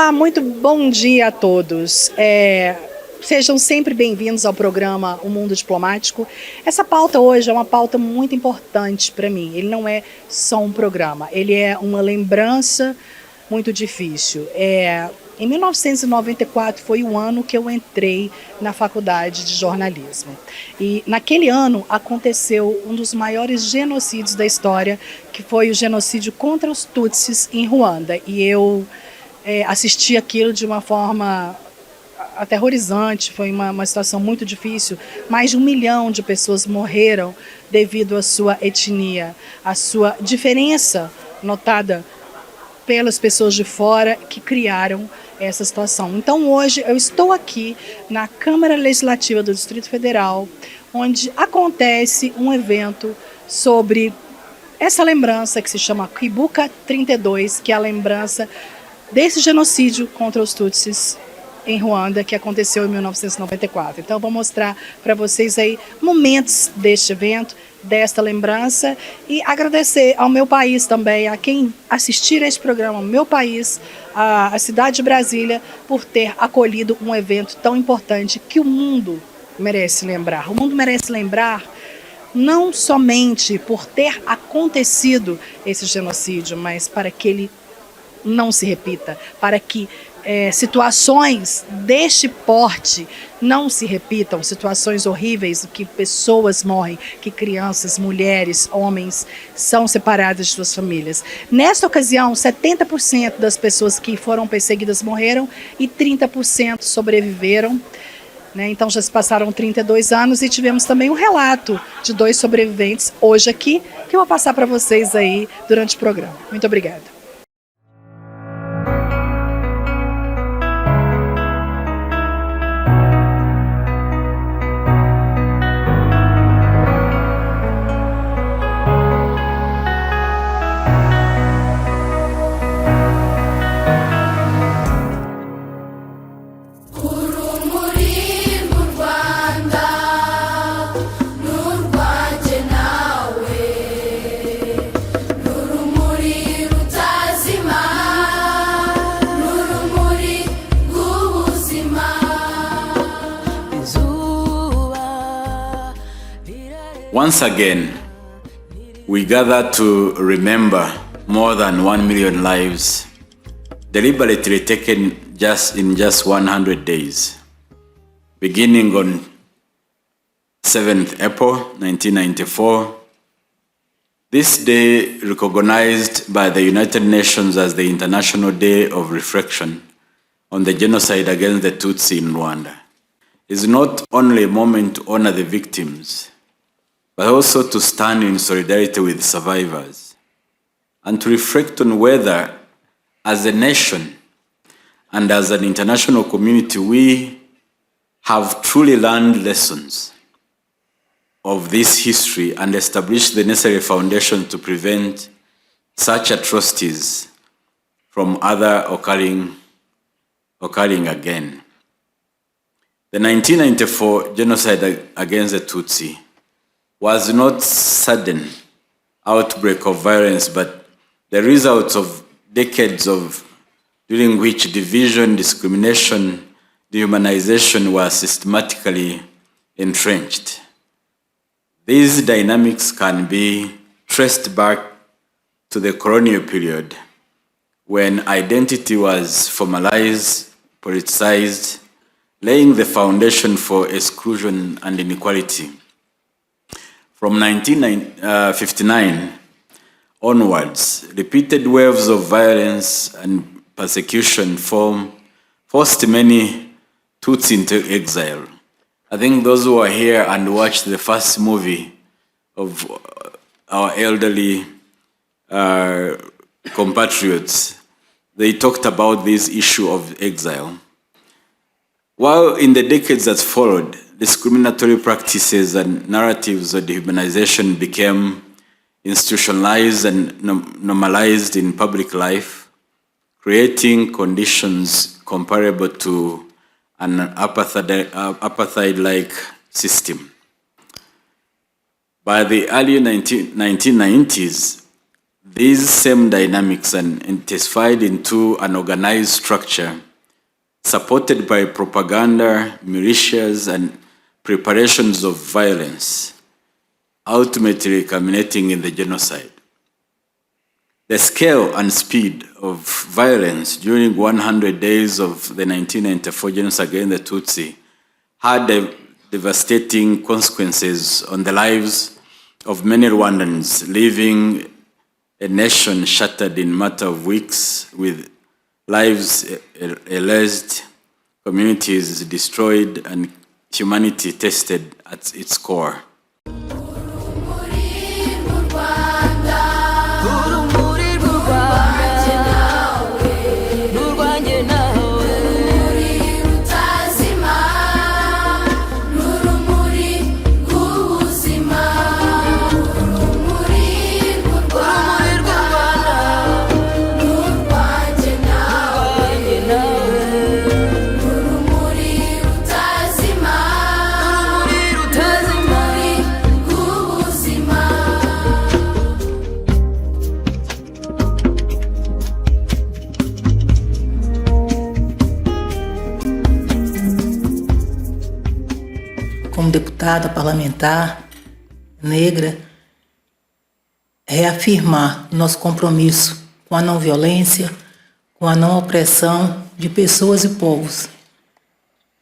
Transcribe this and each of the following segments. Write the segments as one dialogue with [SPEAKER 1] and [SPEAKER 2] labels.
[SPEAKER 1] Olá, muito bom dia a todos. Sejam sempre bem-vindos ao programa O Mundo Diplomático. Essa pauta hoje é uma pauta muito importante para mim. Ele não é só um programa, ele é uma lembrança muito difícil. Em 1994 foi o ano que eu entrei na faculdade de jornalismo. E naquele ano aconteceu um dos maiores genocídios da história, que foi o genocídio contra os Tutsis em Ruanda. E eu assisti aquilo de uma forma aterrorizante, foi uma situação muito difícil. Mais de 1 milhão de pessoas morreram devido à sua etnia, à sua diferença notada pelas pessoas de fora que criaram essa situação. Então hoje eu estou aqui na Câmara Legislativa do Distrito Federal, onde acontece um evento sobre essa lembrança que se chama Kibuka 32, que é a lembrança desse genocídio contra os Tutsis em Ruanda, que aconteceu em 1994. Então, eu vou mostrar para vocês aí momentos deste evento, desta lembrança, e agradecer ao meu país também, a quem assistir a este programa, meu país, a cidade de Brasília, por ter acolhido um evento tão importante que o mundo merece lembrar. O mundo merece lembrar não somente por ter acontecido esse genocídio, mas para que ele não se repita, para que situações deste porte não se repitam, situações horríveis, que pessoas morrem, que crianças, mulheres, homens são separadas de suas famílias. Nesta ocasião, 70% das pessoas que foram perseguidas morreram e 30% sobreviveram. Então já se passaram 32 anos e tivemos também um relato de 2 sobreviventes hoje aqui, que eu vou passar para vocês aí durante o programa. Muito obrigada.
[SPEAKER 2] Once again, we gather to remember more than 1 million lives deliberately taken in just 100 days, beginning on 7th April 1994. This day, recognized by the United Nations as the International Day of Reflection on the genocide against the Tutsi in Rwanda, is not only a moment to honor the victims, but also to stand in solidarity with survivors and to reflect on whether, as a nation and as an international community, we have truly learned lessons of this history and established the necessary foundation to prevent such atrocities from occurring again. The 1994 genocide against the Tutsi was not sudden outbreak of violence, but the result of decades during which division, discrimination, dehumanization were systematically entrenched. These dynamics can be traced back to the colonial period, when identity was formalized, politicized, laying the foundation for exclusion and inequality. From 1959 onwards, repeated waves of violence and persecution forced many Tutsi into exile. I think those who are here and watched the first movie of our elderly compatriots, they talked about this issue of exile. While in the decades that followed, discriminatory practices and narratives of dehumanization became institutionalized and normalized in public life, creating conditions comparable to an apartheid-like system. By the early 1990s, These same dynamics are intensified into an organized structure supported by propaganda, militias, and preparations of violence, ultimately culminating in the genocide. The scale and speed of violence during 100 days of the 1994 genocide against the Tutsi had devastating consequences on the lives of many Rwandans, leaving a nation shattered in a matter of weeks, with lives erased, communities destroyed, and humanity tested at its core.
[SPEAKER 3] Como deputada parlamentar negra, reafirmar nosso compromisso com a não violência, com a não opressão de pessoas e povos,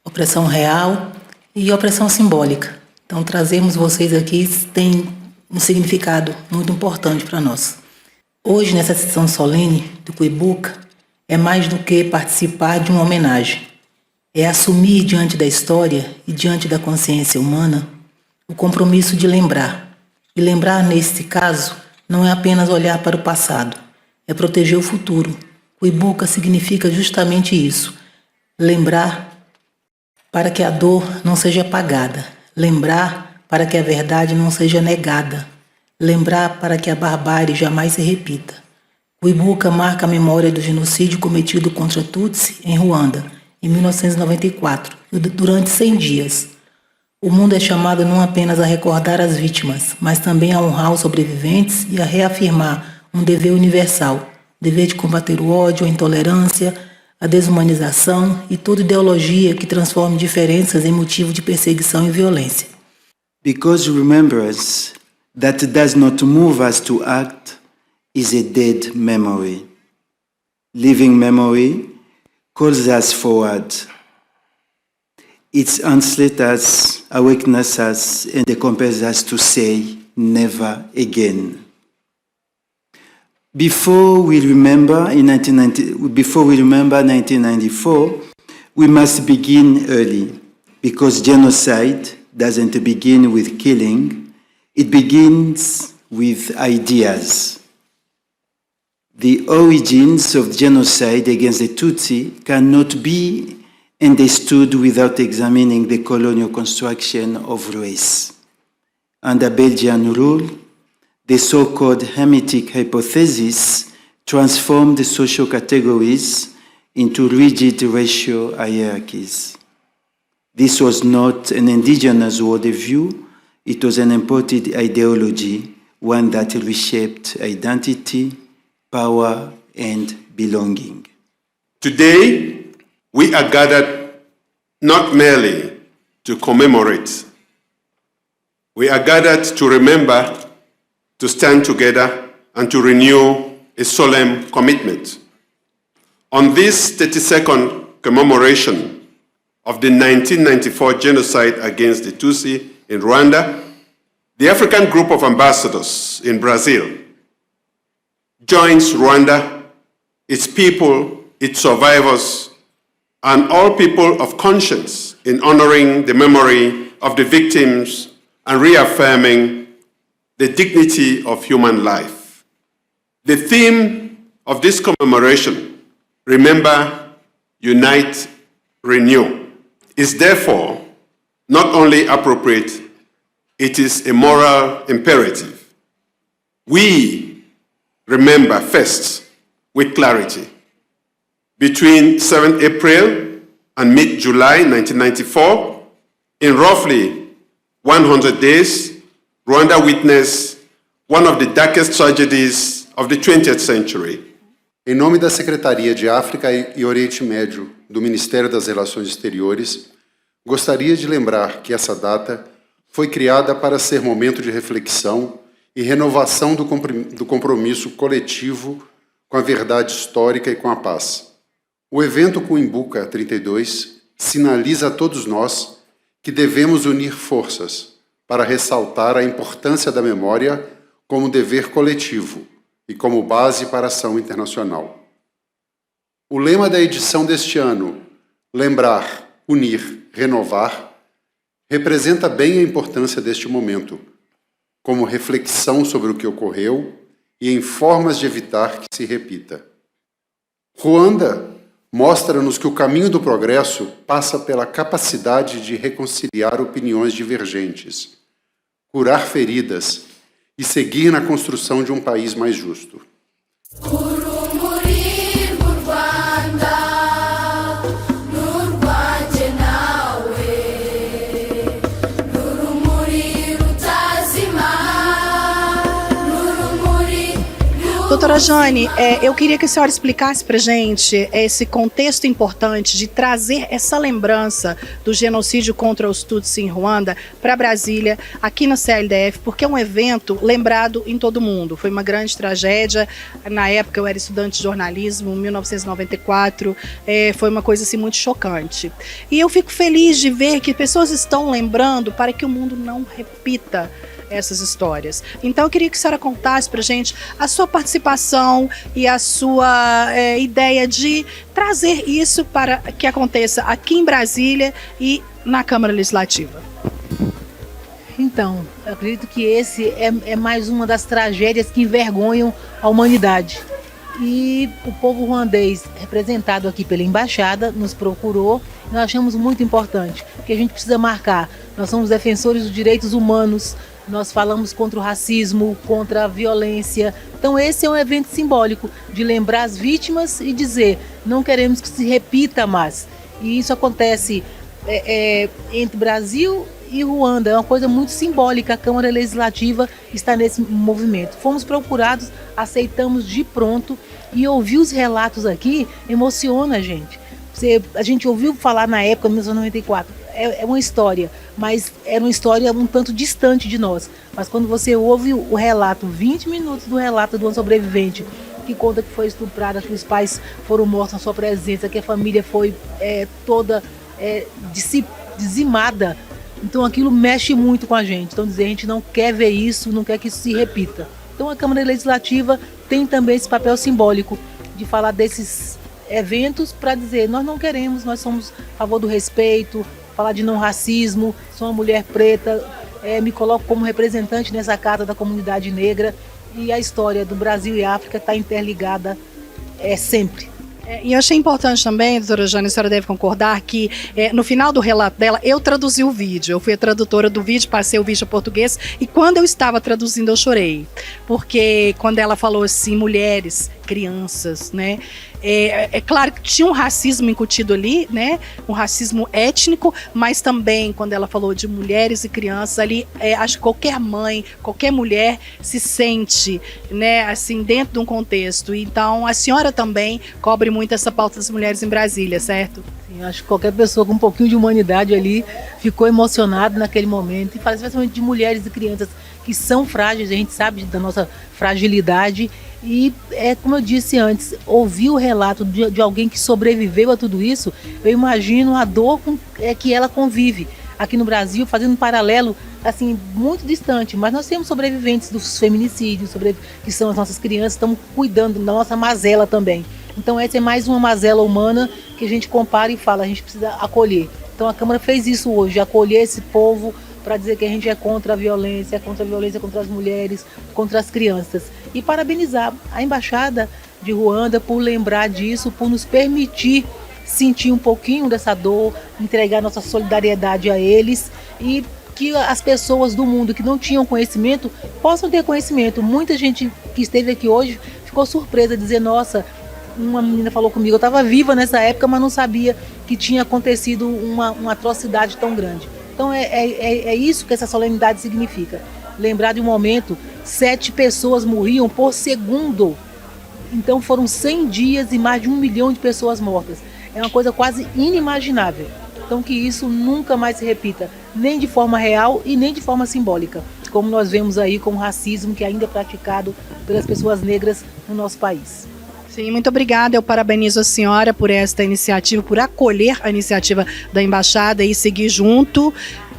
[SPEAKER 3] opressão real e opressão simbólica. Então, trazermos vocês aqui tem um significado muito importante para nós. Hoje, nessa sessão solene do Cuibuca, é mais do que participar de uma homenagem. É assumir diante da história e diante da consciência humana o compromisso de lembrar. E lembrar, nesse caso, não é apenas olhar para o passado, é proteger o futuro. Cuibuca significa justamente isso. Lembrar para que a dor não seja apagada. Lembrar para que a verdade não seja negada. Lembrar para que a barbárie jamais se repita. Cuibuca marca a memória do genocídio cometido contra Tutsi em Ruanda, em 1994, durante 100 dias. O mundo é chamado não apenas a recordar as vítimas, mas também a honrar os sobreviventes e a reafirmar um dever universal, dever de combater o ódio, a intolerância, a desumanização e toda ideologia que transforme diferenças em motivo de perseguição e violência.
[SPEAKER 4] Because remembrance that does not move us to act is a dead memory. Living memory calls us forward. It answers us, awakens us, and compels us to say, never again. Before we remember 1994, we must begin early, because genocide doesn't begin with killing, it begins with ideas. The origins of genocide against the Tutsi cannot be understood without examining the colonial construction of race. Under Belgian rule, the so-called Hermetic hypothesis transformed the social categories into rigid racial hierarchies. This was not an indigenous worldview, it was an imported ideology, one that reshaped identity, power, and belonging.
[SPEAKER 5] Today, we are gathered not merely to commemorate. We are gathered to remember, to stand together, and to renew a solemn commitment. On this 32nd commemoration of the 1994 genocide against the Tutsi in Rwanda, the African Group of Ambassadors in Brazil joins Rwanda, its people, its survivors, and all people of conscience in honoring the memory of the victims and reaffirming the dignity of human life. The theme of this commemoration, Remember, Unite, Renew, is therefore not only appropriate, it is a moral imperative. We remember first with clarity. Between 7 April and mid-July 1994, in roughly 100 days, Rwanda witnessed one of the darkest tragedies of the 20th century.
[SPEAKER 6] Em nome da Secretaria de África e Oriente Médio do Ministério das Relações Exteriores, gostaria de lembrar que essa data foi criada para ser momento de reflexão e renovação do compromisso coletivo com a verdade histórica e com a paz. O evento Kuimbuka 32 sinaliza a todos nós que devemos unir forças para ressaltar a importância da memória como dever coletivo e como base para a ação internacional. O lema da edição deste ano, Lembrar, Unir, Renovar, representa bem a importância deste momento, como reflexão sobre o que ocorreu e em formas de evitar que se repita. Ruanda mostra-nos que o caminho do progresso passa pela capacidade de reconciliar opiniões divergentes, curar feridas e seguir na construção de um país mais justo.
[SPEAKER 1] Doutora Jane, eu queria que a senhora explicasse para a gente esse contexto importante de trazer essa lembrança do genocídio contra os Tutsis em Ruanda para Brasília, aqui na CLDF, porque é um evento lembrado em todo o mundo. Foi uma grande tragédia. Na época eu era estudante de jornalismo, em 1994, foi uma coisa assim, muito chocante. E eu fico feliz de ver que pessoas estão lembrando para que o mundo não repita essas histórias. Então eu queria que a senhora contasse pra gente a sua participação e a sua ideia de trazer isso para que aconteça aqui em Brasília e na Câmara Legislativa.
[SPEAKER 3] Então, eu acredito que esse é mais uma das tragédias que envergonham a humanidade. E o povo ruandês, representado aqui pela embaixada, nos procurou e nós achamos muito importante, porque a gente precisa marcar. Nós somos defensores dos direitos humanos, nós falamos contra o racismo, contra a violência. Então esse é um evento simbólico de lembrar as vítimas e dizer, não queremos que se repita mais. E isso acontece entre Brasil e Ruanda, é uma coisa muito simbólica. A Câmara Legislativa está nesse movimento. Fomos procurados, aceitamos de pronto e ouvir os relatos aqui emociona a gente. A gente ouviu falar na época, em 1994, é uma história, mas era uma história um tanto distante de nós. Mas quando você ouve o relato, 20 minutos do relato de uma sobrevivente, que conta que foi estuprada, que os pais foram mortos na sua presença, que a família foi toda dizimada, então aquilo mexe muito com a gente. Então dizer, a gente não quer ver isso, não quer que isso se repita. Então a Câmara Legislativa tem também esse papel simbólico de falar desses eventos para dizer, nós não queremos, nós somos a favor do respeito, falar de não racismo, sou uma mulher preta, me coloco como representante nessa carta da comunidade negra e a história do Brasil e África está interligada sempre.
[SPEAKER 1] E eu achei importante também, doutora Jane, a senhora deve concordar, que no final do relato dela, eu traduzi o vídeo, eu fui a tradutora do vídeo, passei o vídeo a português, e quando eu estava traduzindo eu chorei, porque quando ela falou assim, mulheres, crianças, né, é claro que tinha um racismo incutido ali, né, um racismo étnico, mas também quando ela falou de mulheres e crianças ali, acho que qualquer mãe, qualquer mulher se sente, né, assim, dentro de um contexto. Então a senhora também cobre muito essa pauta das mulheres em Brasília, certo?
[SPEAKER 3] Sim, acho que qualquer pessoa com um pouquinho de humanidade ali ficou emocionada naquele momento, e fala especialmente de mulheres e crianças que são frágeis, a gente sabe da nossa fragilidade. E como eu disse antes, ouvir o relato de alguém que sobreviveu a tudo isso, eu imagino a dor que ela convive aqui no Brasil, fazendo um paralelo assim, muito distante, mas nós temos sobreviventes dos feminicídios, que são as nossas crianças, estamos cuidando da nossa mazela também. Então essa é mais uma mazela humana que a gente compara e fala, a gente precisa acolher. Então a Câmara fez isso hoje, acolher esse povo para dizer que a gente é contra a violência contra as mulheres, contra as crianças. E parabenizar a Embaixada de Ruanda por lembrar disso, por nos permitir sentir um pouquinho dessa dor, entregar nossa solidariedade a eles e que as pessoas do mundo que não tinham conhecimento possam ter conhecimento. Muita gente que esteve aqui hoje ficou surpresa, dizer, nossa, uma menina falou comigo, eu estava viva nessa época, mas não sabia que tinha acontecido uma atrocidade tão grande. Então é isso que essa solenidade significa. lembrar de um momento, 7 pessoas morriam por segundo. Então foram 100 dias e mais de 1 milhão de pessoas mortas. É uma coisa quase inimaginável. Então que isso nunca mais se repita, nem de forma real e nem de forma simbólica, como nós vemos aí com o racismo que ainda é praticado pelas pessoas negras no nosso país.
[SPEAKER 1] Sim, muito obrigada. Eu parabenizo a senhora por esta iniciativa, por acolher a iniciativa da Embaixada e seguir junto.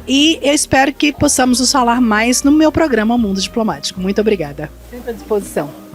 [SPEAKER 1] E eu espero que possamos nos falar mais no meu programa Mundo Diplomático. Muito obrigada.
[SPEAKER 3] Sempre à disposição.